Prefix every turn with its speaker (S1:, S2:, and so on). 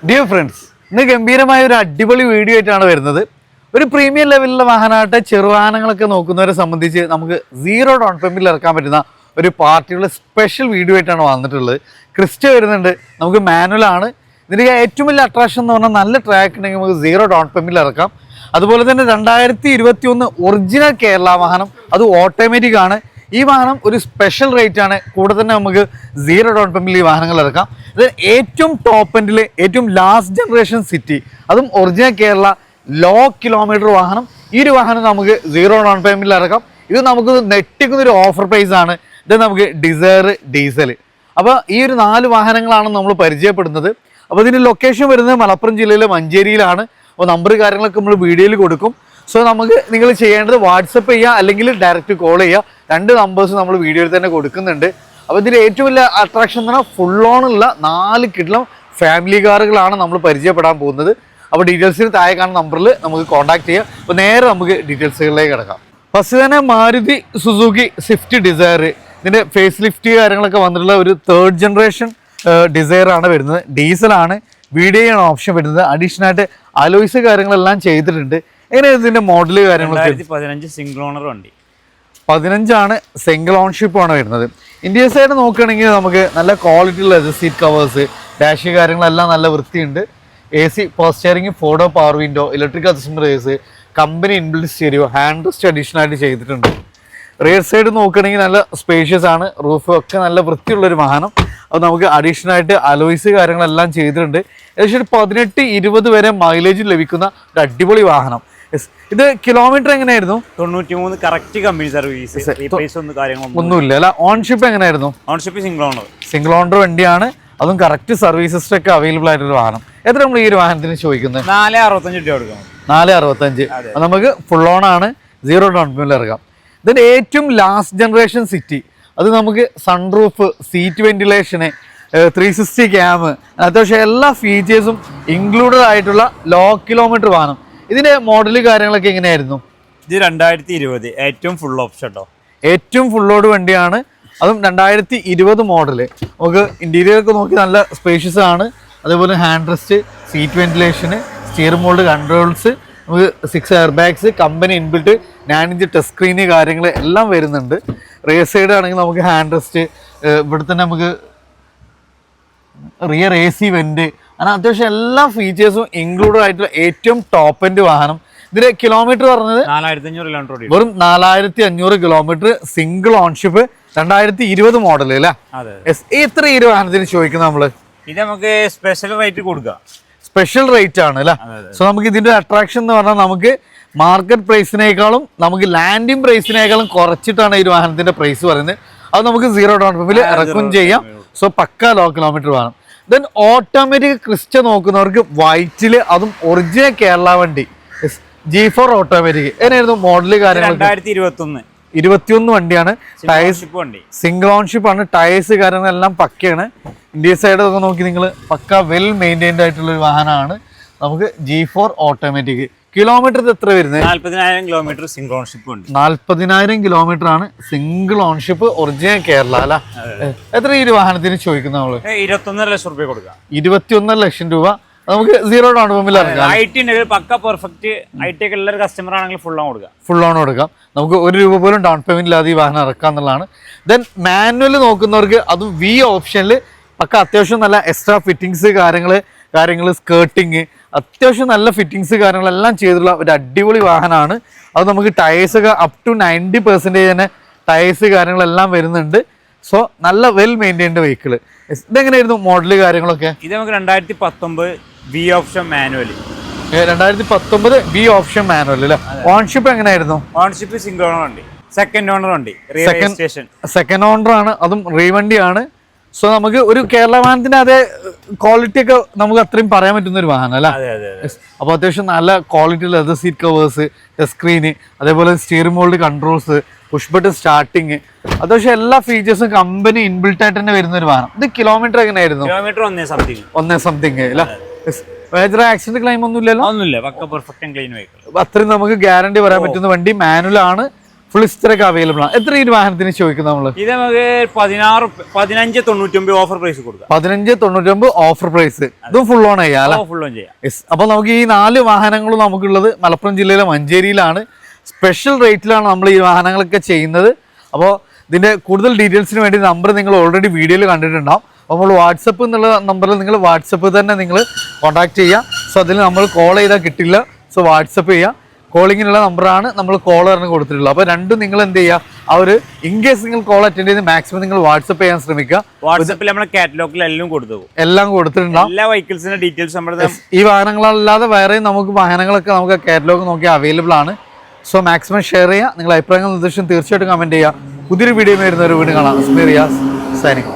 S1: Dear friends, ഇന്ന് ഗംഭീരമായ ഒരു അടിപൊളി വീഡിയോ ആയിട്ടാണ് വരുന്നത്. ഒരു പ്രീമിയം ലെവലിലുള്ള വാഹനമായിട്ട് ചെറുവാഹനങ്ങളൊക്കെ നോക്കുന്നവരെ സംബന്ധിച്ച് നമുക്ക് സീറോ ഡൗൺ പേയ്മെന്റിൽ ഇറക്കാൻ പറ്റുന്ന ഒരു പാർട്ടിയുള്ള സ്പെഷ്യൽ വീഡിയോ ആയിട്ടാണ് വന്നിട്ടുള്ളത്. ക്രിസ്റ്റ വരുന്നുണ്ട്, നമുക്ക് മാനുവൽ ആണ്. ഇതിൻ്റെ ഏറ്റവും വലിയ അട്രാക്ഷൻ എന്ന് പറഞ്ഞാൽ നല്ല ട്രാക്ക് ഉണ്ടെങ്കിൽ നമുക്ക് സീറോ ഡൗൺ പേയ്മെന്റിൽ ഇറക്കാം. അതുപോലെ തന്നെ 2021 ഒറിജിനൽ കേരള വാഹനം, അത് ഓട്ടോമാറ്റിക് ആണ്. ഈ വാഹനം ഒരു സ്പെഷ്യൽ റേറ്റ് ആണ്. കൂടെ തന്നെ നമുക്ക് സീറോ ഡൗൺ പേയ്മെന്റിൽ ഈ വാഹനങ്ങൾ ഇറക്കാം. ഇത് ഏറ്റവും ടോപ്പ് എൻഡിൽ ഏറ്റവും ലാസ്റ്റ് ജനറേഷൻ സിറ്റി, അതും ഒറിജിനൽ കേരള ലോ കിലോമീറ്റർ വാഹനം. ഈ ഒരു വാഹനം നമുക്ക് സീറോ ഡൗൺ പേയ്മെന്റിൽ ഇറക്കാം. ഇത് നമുക്ക് നെട്ടിക്കുന്നൊരു ഓഫർ പ്രൈസ് ആണ്. ഇത് നമുക്ക് ഡിസയർ ഡീസൽ. അപ്പോൾ ഈ ഒരു 4 വാഹനങ്ങളാണ് നമ്മൾ പരിചയപ്പെടുന്നത്. അപ്പോൾ ഇതിൻ്റെ ലൊക്കേഷൻ വരുന്നത് മലപ്പുറം ജില്ലയിലെ മഞ്ചേരിയിലാണ്. അപ്പോൾ നമ്പർ കാര്യങ്ങളൊക്കെ നമ്മൾ വീഡിയോയിൽ കൊടുക്കും. സോ നമുക്ക് നിങ്ങൾ ചെയ്യേണ്ടത് വാട്സപ്പ് ചെയ്യുക, അല്ലെങ്കിൽ ഡയറക്റ്റ് കോൾ ചെയ്യുക. 2 നമ്പേഴ്സ് നമ്മൾ വീഡിയോയിൽ തന്നെ കൊടുക്കുന്നുണ്ട്. അപ്പോൾ ഇതിൽ ഏറ്റവും വലിയ അട്രാക്ഷൻ എന്ന് പറഞ്ഞാൽ ഫുൾ ഓണുള്ള 4 കിഡ്ലം ഫാമിലി കാറുകളാണ് നമ്മൾ പരിചയപ്പെടാൻ പോകുന്നത്. അപ്പോൾ ഡീറ്റെയിൽസിന് താഴെ കാണുന്ന നമ്പറിൽ നമുക്ക് കോൺടാക്ട് ചെയ്യാം. അപ്പോൾ നേരെ നമുക്ക് ഡീറ്റെയിൽസുകളിലേക്ക് കിടക്കാം. ഫസ്റ്റ് തന്നെ മാരുതി സുസുക്കി സ്വിഫ്റ്റ് ഡിസയർ, ഇതിൻ്റെ ഫേസ് ലിഫ്റ്റ് കാര്യങ്ങളൊക്കെ വന്നിട്ടുള്ള ഒരു 3rd ജനറേഷൻ ഡിസയർ ആണ് വരുന്നത്. ഡീസലാണ്, വീഡിയോ ആണ് ഓപ്ഷൻ വരുന്നത്. അഡീഷണൽ ആയിട്ട് അലോയ്സ് കാര്യങ്ങളെല്ലാം ചെയ്തിട്ടുണ്ട്. എങ്ങനെയാണ് ഇതിൻ്റെ മോഡൽ കാര്യങ്ങളൊക്കെ?
S2: 15 സിംഗിൾ ഓണർ വണ്ടി.
S1: 15 സിംഗിൾ ഓൺഷിപ്പ് ആണ് വരുന്നത്. ഇന്ത്യൻ സൈഡ് നോക്കുകയാണെങ്കിൽ നമുക്ക് നല്ല ക്വാളിറ്റി ഉള്ള സീറ്റ് കവേഴ്സ്, ഡാഷ് കാര്യങ്ങളെല്ലാം നല്ല വൃത്തിയുണ്ട്. AC power steering, 4 door power window, electric assistant റേസ്, company inbuilt stereo, hand rest additional ആയിട്ട് ചെയ്തിട്ടുണ്ട്. റിയർ സൈഡ് നോക്കുകയാണെങ്കിൽ നല്ല സ്പേഷ്യസ് ആണ്. റൂഫ് ഒക്കെ നല്ല വൃത്തിയുള്ളൊരു വാഹനം. അത് നമുക്ക് അഡീഷണൽ ആയിട്ട് അലോയ്സ് കാര്യങ്ങളെല്ലാം ചെയ്തിട്ടുണ്ട്. ഏകദേശം 18-20 വരെ മൈലേജ് ലഭിക്കുന്ന ഒരു അടിപൊളി വാഹനം. ഇത് കിലോമീറ്റർ എങ്ങനെയായിരുന്നു?
S2: 93 കറക്റ്റ് കമ്പനി സർവീസ്, റീപ്ലേസ്
S1: ഒന്നുമില്ല അല്ല. ഓൺഷിപ്പ് എങ്ങനെയായിരുന്നു?
S2: Ownership single owner.
S1: Single owner വണ്ടിയാണ്, അതും കറക്റ്റ് സർവീസസ് ഒക്കെ അവൈലബിൾ ആയിട്ടൊരു വാഹനം. എത്ര നമ്മൾ ഈ ഒരു വാഹനത്തിന് ചോദിക്കുന്നത്?
S2: 465 രൂപ കൊടുക്കണം.
S1: 465. നമുക്ക് ഫുൾ ഓൺ ആണ്, സീറോ ഡൗൺ പേയ്മെന്റിൽ ഇറക്കാം. ഇതിന്റെ ഏറ്റവും ലാസ്റ്റ് ജനറേഷൻ സിറ്റി, അത് നമുക്ക് സൺറൂഫ്, സീറ്റ് വെന്റിലേഷന്, 360 ക്യാം, അത്യാവശ്യം എല്ലാ ഫീച്ചേഴ്സും ഇൻക്ലൂഡഡ് ആയിട്ടുള്ള ലോ കിലോമീറ്റർ വാഹനം. ഇതിന്റെ മോഡല് കാര്യങ്ങളൊക്കെ എങ്ങനെയായിരുന്നു?
S2: ഇത് 2020 ഏറ്റവും ഫുൾ ഓപ്ഷൻ കേട്ടോ.
S1: ഏറ്റവും ഫുള്ളോട് വണ്ടിയാണ്, അതും 2020 മോഡല്. നമുക്ക് ഇന്റീരിയർ ഒക്കെ നോക്കി നല്ല സ്പേഷ്യസ് ആണ്. അതേപോലെ hand rest, seat ventilation, steering mould controls, നമുക്ക് 6 air bags, company inbuilt 9 inch touch screen കാര്യങ്ങൾ എല്ലാം വരുന്നുണ്ട്. റിയർ സൈഡ് ആണെങ്കിൽ നമുക്ക് ഹാൻഡ് റെസ്റ്റ്, ഇവിടെ തന്നെ നമുക്ക് റിയർ AC വെന്റ്, അങ്ങനെ അത്യാവശ്യം എല്ലാ ഫീച്ചേഴ്സും ഇൻക്ലൂഡഡ് ആയിട്ടുള്ള ഏറ്റവും ടോപ്പ് എൻഡ് വാഹനം. ഇതിന്റെ കിലോമീറ്റർ പറഞ്ഞത്
S2: 4500 കിലോമീറ്റർ,
S1: വെറും 4500 കിലോമീറ്റർ, സിംഗിൾ ഓൺഷിപ്പ്, 2020 മോഡൽ അല്ലേ? എത്ര ഈ ഒരു വാഹനത്തിന് ചോദിക്കുന്നത് നമ്മള്?
S2: ഇത് നമുക്ക് സ്പെഷ്യൽ റേറ്റ് കൊടുക്കുക.
S1: സ്പെഷ്യൽ റേറ്റ് ആണ് അല്ലേ? സോ നമുക്ക് ഇതിന്റെ അട്രാക്ഷൻ എന്ന് പറഞ്ഞാൽ നമുക്ക് മാർക്കറ്റ് പ്രൈസിനേക്കാളും നമുക്ക് ലാൻഡിംഗ് പ്രൈസിനേക്കാളും കുറച്ചിട്ടാണ് ഈ ഒരു വാഹനത്തിന്റെ പ്രൈസ് പറയുന്നത്. അത് നമുക്ക് സീറോ ഡൗൺ പേയ്മെന്റിൽ ഇറക്കും ചെയ്യാം. സോ പക്ക ലോ കിലോമീറ്റർ വേണം. ദെൻ ഓട്ടോമാറ്റിക് ക്രിസ്റ്റ നോക്കുന്നവർക്ക് വൈറ്റില്, അതും ഒറിജിനൽ കേരള വണ്ടി, G4 ഓട്ടോമാറ്റിക്. എങ്ങനെയായിരുന്നു മോഡല് കാര്യങ്ങൾ? 2021 വണ്ടിയാണ്. ടയേഴ്സ് സിംഗിൾ ഓൺഷിപ്പ് ആണ്. ടയേഴ്സ് കാര്യങ്ങളെല്ലാം പക്കയാണ്. ഇന്ത്യ സൈഡ് ഒക്കെ നോക്കി നിങ്ങൾ പക്ക വെൽ മെയിൻറ്റൈൻഡ് ആയിട്ടുള്ള ഒരു വാഹനമാണ്. നമുക്ക് G4 ഓട്ടോമാറ്റിക്. കിലോമീറ്റർ എത്ര വരുന്നത്?
S2: 40,000 കിലോമീറ്റർ സിംഗിൾ ഓൺഷിപ്പ് ഉണ്ട്.
S1: 40,000 കിലോമീറ്റർ ആണ്, സിംഗിൾ ഓൺഷിപ്പ്, ഒറിജിനൽ കേരള അല്ല. എത്ര ഈ ഒരു വാഹനത്തിന് ചോദിക്കുന്ന നമ്മള്?
S2: 21.5 ലക്ഷം രൂപ കൊടുക്കാം.
S1: 21.5 ലക്ഷം രൂപ നമുക്ക് സീറോ ഡൗൺ പേയ്മെന്റിൽ ഇറക്കാം.
S2: പക്ക പെർഫെക്റ്റ് IT ഒക്കെ ഉള്ള കസ്റ്റമർ ആണെങ്കിൽ ഫുൾ ഓൺ കൊടുക്കാം.
S1: ഫുൾ ഓൺ കൊടുക്കാം. നമുക്ക് 1 രൂപ പോലും ഡൗൺ പേയ്മെന്റ് ഇല്ലാതെ ഈ വാഹനം ഇറക്കാം എന്നുള്ളതാണ്. ദെൻ മാനുവൽ നോക്കുന്നവർക്ക് അതും V ഓപ്ഷനിൽ പക്ക അത്യാവശ്യം നല്ല എക്സ്ട്രാ ഫിറ്റിങ്സ് കാര്യങ്ങൾ സ്കേർട്ടിങ്, അത്യാവശ്യം നല്ല ഫിറ്റിങ്സ് കാര്യങ്ങളെല്ലാം ചെയ്തിട്ടുള്ള ഒരു അടിപൊളി വാഹനമാണ്. അത് നമുക്ക് ടയേഴ്സ് ഒക്കെ അപ് ടു 90% തന്നെ ടയേഴ്സ് കാര്യങ്ങളെല്ലാം വരുന്നുണ്ട്. സോ നല്ല വെൽ മെയിൻറ്റൈൻഡ് വെഹിക്കിൾ. ഇതെങ്ങനെയായിരുന്നു മോഡല് കാര്യങ്ങളൊക്കെ?
S2: ഇത് നമുക്ക് 2019 V option manual.
S1: 2019 V option manual അല്ലേ? ഓൺഷിപ്പ് എങ്ങനെയായിരുന്നു?
S2: ഓൺഷിപ്പ് സിംഗിൾ ഓണർ വണ്ടി, സെക്കൻഡ് ഓണർ വണ്ടി,
S1: സെക്കൻഡ് ഓണർ ആണ്, അതും റീവണ്ടിയാണ്. സോ നമുക്ക് ഒരു കേരള വാഹനത്തിന്റെ അതേ ക്വാളിറ്റി ഒക്കെ നമുക്ക് അത്രയും പറയാൻ പറ്റുന്ന ഒരു വാഹനം അല്ലേ? അപ്പോൾ അത്യാവശ്യം നല്ല quality leather seat covers, touch screen, അതേപോലെ steering mould controls, push button starting, അത്യാവശ്യം എല്ലാ ഫീച്ചേഴ്സും കമ്പനി ഇൻബിൽറ്റ് ആയിട്ട് തന്നെ വരുന്ന ഒരു വാഹനം. ഇത് കിലോമീറ്റർ എങ്ങനെയായിരുന്നു?
S2: കിലോമീറ്റർ 1 സംതിങ്
S1: അല്ലേ? മേജർ ആക്സിഡന്റ് ക്ലെയിം ഒന്നും ഇല്ലല്ലോ?
S2: ഒന്നുമില്ല, പക്ക പെർഫെക്റ്റ് ക്ലീൻ വെഹിക്കിൾ.
S1: അത്രയും നമുക്ക് ഗ്യാരണ്ടി പറയാൻ പറ്റുന്ന വണ്ടി. മാനുവൽ ആണ്, ഫുൾ ഹിസ്റ്ററൊക്കെ അവൈലബിൾ ആണ്. എത്ര ഈ ഒരു വാഹനത്തിന് ചോദിക്കുന്നത് നമ്മള്?
S2: ഇത് നമുക്ക് 1599 ഓഫർ പ്രൈസ് കൊടുക്കാം.
S1: 1599 ഓഫർ പ്രൈസ്. ഇതും ഫുൾ ഓൺ ചെയ്യാം അല്ലെ?
S2: ഫുൾ ഓൺ ചെയ്യാം.
S1: അപ്പൊ നമുക്ക് ഈ 4 വാഹനങ്ങളും നമുക്കുള്ളത് മലപ്പുറം ജില്ലയിലെ മഞ്ചേരിയിലാണ്. സ്പെഷ്യൽ റേറ്റിലാണ് നമ്മൾ ഈ വാഹനങ്ങളൊക്കെ ചെയ്യുന്നത്. അപ്പോൾ ഇതിന്റെ കൂടുതൽ ഡീറ്റെയിൽസിന് വേണ്ടി നമ്പർ നിങ്ങൾ ഓൾറെഡി വീഡിയോയിൽ കണ്ടിട്ടുണ്ടാവും. അപ്പോൾ നമ്മൾ വാട്സപ്പ് എന്നുള്ള നമ്പറിൽ നിങ്ങൾ വാട്സപ്പ് തന്നെ നിങ്ങൾ കോൺടാക്ട് ചെയ്യുക. സോ അതിൽ നമ്മൾ കോൾ ചെയ്താൽ കിട്ടില്ല. സോ വാട്സപ്പ് ചെയ്യുക. കോളിങ്ങിനുള്ള നമ്പറാണ് നമ്മൾ കോളറിന് കൊടുത്തിട്ടുള്ളത്. അപ്പോൾ രണ്ടും നിങ്ങൾ എന്ത് ചെയ്യുക, ആ ഒരു ഇൻ കേസ് നിങ്ങൾ കോൾ അറ്റൻഡ് ചെയ്ത് മാക്സിമം നിങ്ങൾ വാട്സപ്പ് ചെയ്യാൻ ശ്രമിക്കുക.
S2: വാട്സപ്പിൽ നമ്മുടെ കാറ്റലോഗിൽ
S1: എല്ലാം കൊടുത്തിട്ടുണ്ടാവും.
S2: എല്ലാ വെഹിക്കിൾസിന്റെ ഡീറ്റെയിൽസ് നമ്മുടെ
S1: ഈ വാഹനങ്ങളല്ലാതെ വേറെയും നമുക്ക് വാഹനങ്ങളൊക്കെ നമുക്ക് കാറ്റലോഗ് നോക്കി അവൈലബിൾ ആണ്. സോ മാക്സിമം ഷെയർ ചെയ്യുക. നിങ്ങളുടെ അഭിപ്രായങ്ങൾ നിർദ്ദേശം തീർച്ചയായിട്ടും കമന്റ് ചെയ്യുക. പുതിയൊരു വീഡിയോ വരുന്ന ഒരു വീഡിയോ കാണാം. റിയാസ് സൈനിങ്.